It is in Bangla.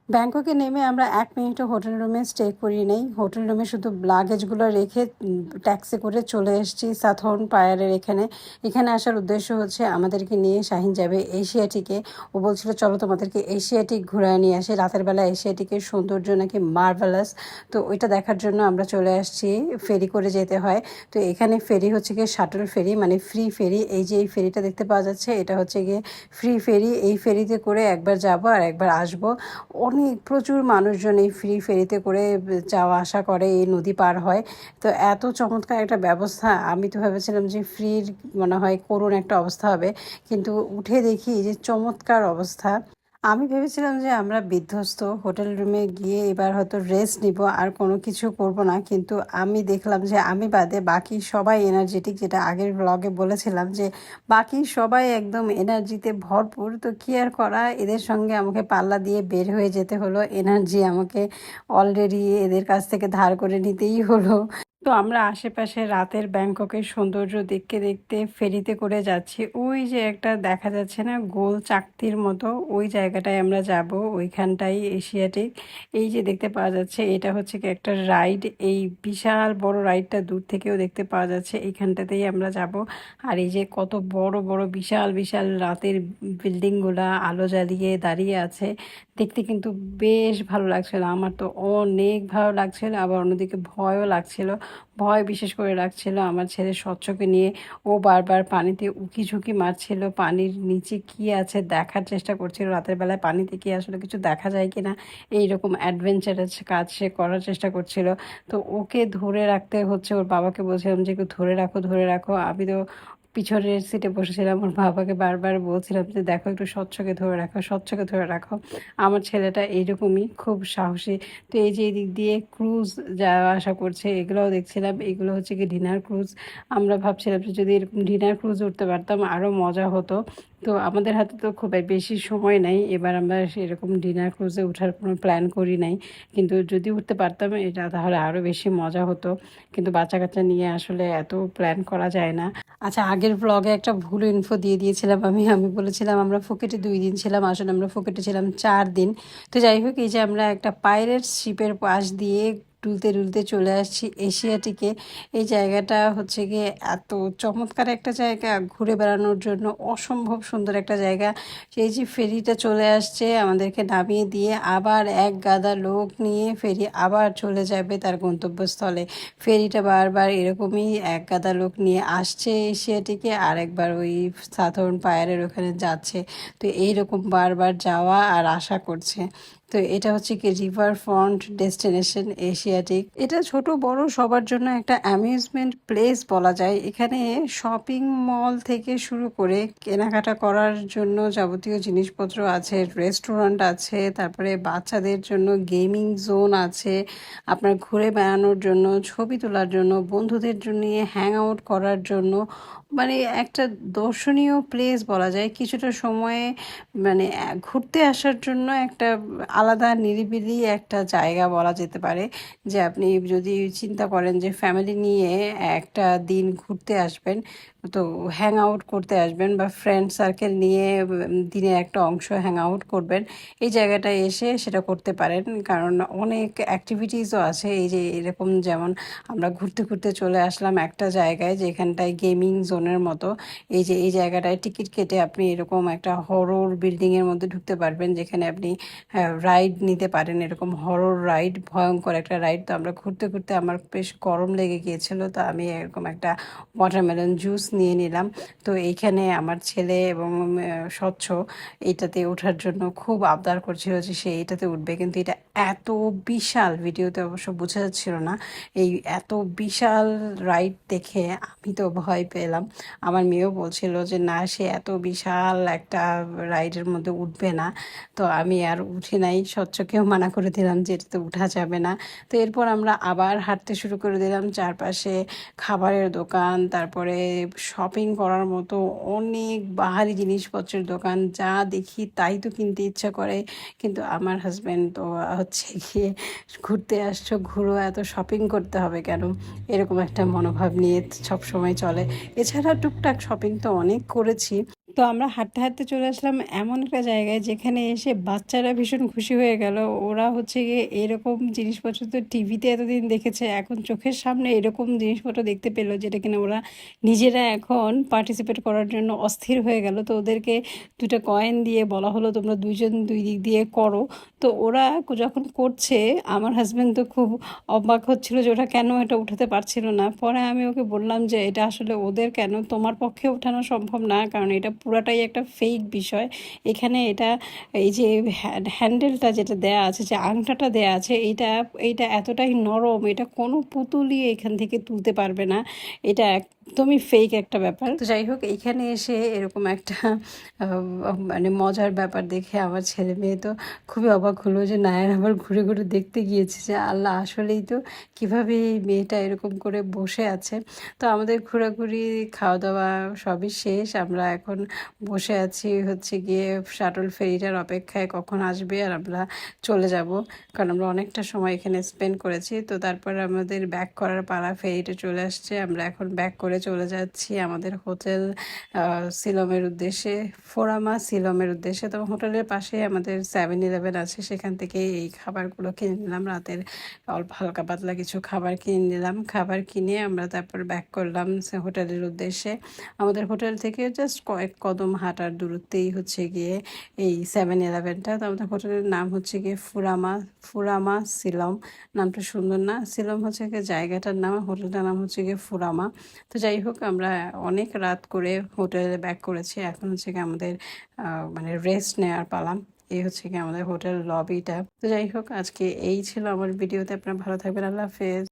ব্যাংককে নেমে আমরা ১ মিনিটও হোটেল রুমে স্টে করি নাই। হোটেল রুমে শুধু লাগেজগুলো রেখে ট্যাক্সি করে চলে এসেছি সাথর্ন পায়ারের এখানে। এখানে আসার উদ্দেশ্য হচ্ছে আমাদেরকে নিয়ে শাহিন যাবে এশিয়াটিকে। ও বলছিল চলো তোমাদেরকে এশিয়াটিক ঘুরায় নিয়ে আসি। রাতের বেলা এশিয়াটিকের সৌন্দর্য নাকি মার্ভেলাস। তো ওইটা দেখার জন্য আমরা চলে আসছি। ফেরি করে যেতে হয়। তো এখানে ফেরি হচ্ছে গিয়ে শাটল ফেরি, মানে ফ্রি ফেরি। এই যে এই ফেরিটা দেখতে পাওয়া যাচ্ছে এটা হচ্ছে গিয়ে ফ্রি ফেরি। এই ফেরিতে করে একবার যাব আর একবার আসবো। অনেক প্রচুর মানুষজন এই ফ্রি ফেরিতে করে যাওয়া আসা করে, এই নদী পার হয়। তো এত চমৎকার একটা ব্যবস্থা, আমি তো ভেবেছিলাম যে ফ্রির মনে হয় করুণ একটা অবস্থা হবে, কিন্তু উঠে দেখি যে চমৎকার অবস্থা। আমি ভেবেছিলাম যে আমরা বিধ্বস্ত, হোটেল রুমে গিয়ে এবার হয়তো রেস্ট নিব আর কোনো কিছু করব না, কিন্তু আমি দেখলাম যে আমি বাদে বাকি সবাই এনার্জেটিক, যেটা আগের ব্লগে বলেছিলাম যে বাকি সবাই একদম এনার্জিতে ভরপুর। তো কি আর করা, এদের সঙ্গে আমাকে পাল্লা দিয়ে বের হয়ে যেতে হলো। এনার্জি আমাকে অলরেডি এদের কাছ থেকে ধার করে নিতেই হলো। তো আমরা আশেপাশে রাতের ব্যাংককের সৌন্দর্য দেখতে দেখতে ফেরিতে করে যাচ্ছি। ওই যে একটা দেখা যাচ্ছে না গোল চাকতির মতো, ওই জায়গাটায় আমরা যাব, ওইখানটাই এশিয়াটিক। এই যে দেখতে পাওয়া যাচ্ছে এটা হচ্ছে কি একটা রাইড, এই বিশাল বড় রাইডটা দূর থেকেও দেখতে পাওয়া যাচ্ছে, এইখানটাতেই আমরা যাব। আর এই যে কত বড় বড় বিশাল বিশাল রাতের বিল্ডিংগুলা আলো জ্বালিয়ে দাঁড়িয়ে আছে, দেখতে কিন্তু বেশ ভালো লাগছিল। আমার তো অনেক ভালো লাগছিল, আবার অন্যদিকে ভয়ও লাগছিল। ভয় বিশেষ করে লাগছিল আমার ছেলে স্বচ্ছকে নিয়ে। ও বারবার পানিতে উকি ঝুঁকি মারছিল, পানির নিচে কি আছে দেখার চেষ্টা করছিল, রাতের বেলায় পানিতে কি আসলে কিছু দেখা যায় কিনা এইরকম অ্যাডভেঞ্চারাস কাজ সে করার চেষ্টা করছিল। তো ওকে ধরে রাখতে হচ্ছে, ওর বাবাকে বলছিলাম যে একটু ধরে রাখো ধরে রাখো। আমি তো পিছনের সিটে বসেছিলাম, ওর বাবাকে বারবার বলছিলাম যে দেখো একটু স্বচ্ছকে ধরে রাখো, স্বচ্ছকে ধরে রাখো। আমার ছেলেটা এইরকমই খুব সাহসী। তো এই যে এদিক দিয়ে ক্রুজ যাওয়া আসা করছে, এগুলোও দেখছিলাম। এগুলো হচ্ছে কি ডিনার ক্রুজ। আমরা ভাবছিলাম যে যদি এরকম ডিনার ক্রুজ উঠতে পারতাম আরও মজা হতো। তো আমাদের হাতে তো খুব বেশি সময় নাই, এবার আমরা সেরকম ডিনার ক্রুজে ওঠার কোনো প্ল্যান করি নাই, কিন্তু যদি উঠতে পারতাম এটা তাহলে আরও বেশি মজা হতো। কিন্তু বাচ্চা কাচ্চা নিয়ে আসলে এত প্ল্যান করা যায় না। আচ্ছা, আগের ব্লগে একটা ভুল ইনফো দিয়ে দিয়েছিলাম। আমি আমি বলেছিলাম আমরা ফুকেটে 2 দিন ছিলাম, আসলে আমরা ফুকেটে ছিলাম 4 দিন। তো যাই হোক, এই যে আমরা একটা পাইরেট শিপের পাশ দিয়ে ডুলতে ডুলতে চলে আসছি এশিয়াটিকে। এই জায়গাটা হচ্ছে গিয়ে এত চমৎকার একটা জায়গা, ঘুরে বেড়ানোর জন্য অসম্ভব সুন্দর একটা জায়গা। সেই যে ফেরিটা চলে আসছে আমাদেরকে নামিয়ে দিয়ে, আবার এক গাদা লোক নিয়ে ফেরি আবার চলে যাবে তার গন্তব্যস্থলে। ফেরিটা বারবার এরকমই এক গাদা লোক নিয়ে আসছে এশিয়াটিকে, আর একবার ওই সাধারণ পায়ারের ওখানে যাচ্ছে। তো এইরকম বারবার যাওয়া আর আশা করছে। তো এটা হচ্ছে কি রিভার ফ্রন্ট ডেস্টিনেশন এশিয়াটিক। এটা ছোট বড় সবার জন্য একটা অ্যামিউজমেন্ট প্লেস বলা যায়। এখানে শপিং মল থেকে শুরু করে কেনাকাটা করার জন্য যাবতীয় জিনিসপত্র আছে, রেস্টুরেন্ট আছে, তারপরে বাচ্চাদের জন্য গেমিং জোন আছে, আপনার ঘুরে বেড়ানোর জন্য, ছবি তোলার জন্য, বন্ধুদের জন্য হ্যাং আউট করার জন্য, মানে একটা দর্শনীয় প্লেস বলা যায়। কিছুটা সময়ে মানে ঘুরতে আসার জন্য একটা আলাদা নিরিবিলি একটা জায়গা বলা যেতে পারে। যে আপনি যদি চিন্তা করেন যে ফ্যামিলি নিয়ে একটা দিন ঘুরতে আসবেন, তো হ্যাং আউট করতে আসবেন, বা ফ্রেন্ড সার্কেল নিয়ে দিনের একটা অংশ হ্যাং আউট করবেন, এই জায়গাটায় এসে সেটা করতে পারেন। কারণ অনেক অ্যাক্টিভিটিসও আছে এই যে এরকম, যেমন আমরা ঘুরতে ঘুরতে চলে আসলাম একটা জায়গায় যেখানটায় গেমিং জোনের মতো। এই যে এই জায়গাটায় টিকিট কেটে আপনি এরকম একটা হরর বিল্ডিংয়ের মধ্যে ঢুকতে পারবেন, যেখানে আপনি রাইড নিতে পারেন, এরকম হরর রাইড, ভয়ঙ্কর একটা রাইড। তো আমরা ঘুরতে ঘুরতে আমার বেশ গরম লেগে গিয়েছিল, তো আমি এরকম একটা ওয়াটারমেলন জুস নিয়ে নিলাম। তো এইখানে আমার ছেলে এবং স্বচ্ছ এইটাতে ওঠার জন্য খুব আবদার করছিল যে সে এইটাতে উঠবে, কিন্তু এটা এত বিশাল, ভিডিওতে অবশ্য বোঝা যাচ্ছিল না, এই এত বিশাল রাইড দেখে আমি তো ভয় পেলাম। আমার মেয়েও বলছিল যে না, সে এত বিশাল একটা রাইডের মধ্যে উঠবে না। তো আমি আর উঠি নাই, স্বচ্ছকেও মানা করে দিলাম যে এটাতে উঠা যাবে না। তো এরপর আমরা আবার হাঁটতে শুরু করে দিলাম, চারপাশে খাবারের দোকান, তারপরে শপিং করার মতো অনেক বাহারি জিনিসপত্রের দোকান, যা দেখি তাই তো কিনতে ইচ্ছা করে। কিন্তু আমার হাজব্যান্ড তো হচ্ছে গিয়ে ঘুরতে আসছো ঘুরো, এত শপিং করতে হবে কেন, এরকম একটা মনোভাব নিয়ে সব সময় চলে। এছাড়া টুকটাক শপিং তো অনেক করেছি, তো আমরা হাঁটতে হাঁটতে চলে আসলাম এমন একটা জায়গায় যেখানে এসে বাচ্চারা ভীষণ খুশি হয়ে গেল। ওরা হচ্ছে গিয়ে এরকম জিনিসপত্র তো টিভিতে এতদিন দেখেছে, এখন চোখের সামনে এরকম জিনিসপত্র দেখতে পেলো যেটা কিনা ওরা নিজেরা এখন পার্টিসিপেট করার জন্য অস্থির হয়ে গেল। তো ওদেরকে দুটো কয়েন দিয়ে বলা হলো তোমরা দুইজন দুই দিক দিয়ে করো। তো ওরা যখন করছে আমার হাজব্যান্ড তো খুব অবাক হচ্ছিল যে ওরা কেন এটা উঠাতে পারছিল না। পরে আমি ওকে বললাম যে এটা আসলে ওদের কেন, তোমার পক্ষে ওঠানো সম্ভব না, কারণ এটা পুরাটাই একটা ফেক বিষয়। এখানে এটা এই যে হ্যান্ডেলটা যেটা দেয়া আছে, যে আংটাটা দেয়া আছে, এইটা এইটা এতটাই নরম, এটা কোনো পুতুলই এখান থেকে তুলতে পারবে না। এটা একদমই ফেক একটা ব্যাপার। তো যাই হোক, এইখানে এসে এরকম একটা মানে মজার ব্যাপার দেখে আমার ছেলে মেয়ে তো খুবই অবাক হলো যে নায়ার আবার ঘুরে ঘুরে দেখতে গিয়েছে যে আল্লাহ আসলেই তো কীভাবে এই মেয়েটা এরকম করে বসে আছে। তো আমাদের ঘোরাঘুরি খাওয়া দাওয়া সবই শেষ, আমরা এখন বসে আছি হচ্ছে গিয়ে শাটল ফেরিটার অপেক্ষায় কখন আসবে আর আমরা চলে যাব, কারণ আমরা অনেকটা সময় এখানে স্পেন্ড করেছি। তো তারপর আমাদের ব্যাক করার পালা, ফেরিটা চলে আসছে, আমরা এখন ব্যাক করে চলে যাচ্ছি আমাদের হোটেল সিলমের উদ্দেশ্যে, ফোরামা সিলমের উদ্দেশ্যে। তো হোটেলের পাশে আমাদের 7-Eleven আছে, সেখান থেকে এই খাবারগুলো কিনে নিলাম, রাতের অল্প হালকা পাতলা কিছু খাবার কিনে নিলাম। খাবার কিনে আমরা তারপর ব্যাক করলাম হোটেলের উদ্দেশ্যে। আমাদের হোটেল থেকে জাস্ট কয়েক কদম হাঁটার দূরত্বেই হচ্ছে গিয়ে এই 7-Elevenটা। তো আমাদের হোটেলের নাম হচ্ছে গিয়ে ফুরামা সিলম। নামটা সুন্দর না? সিলম হচ্ছে গিয়ে জায়গাটার নাম, হোটেলটার নাম হচ্ছে গিয়ে ফুরামা। তো যাই হোক, আমরা অনেক রাত করে হোটেলে ব্যাক করেছি, এখন হচ্ছে গিয়ে আমাদের মানে রেস্ট নেওয়ার পালা। এই হচ্ছে কি আমাদের হোটেল লবিটা। তো যাই হোক, আজকে এই ছিল আমার ভিডিওতে। আপনারা ভালো থাকবেন, আল্লাহ হাফেজ।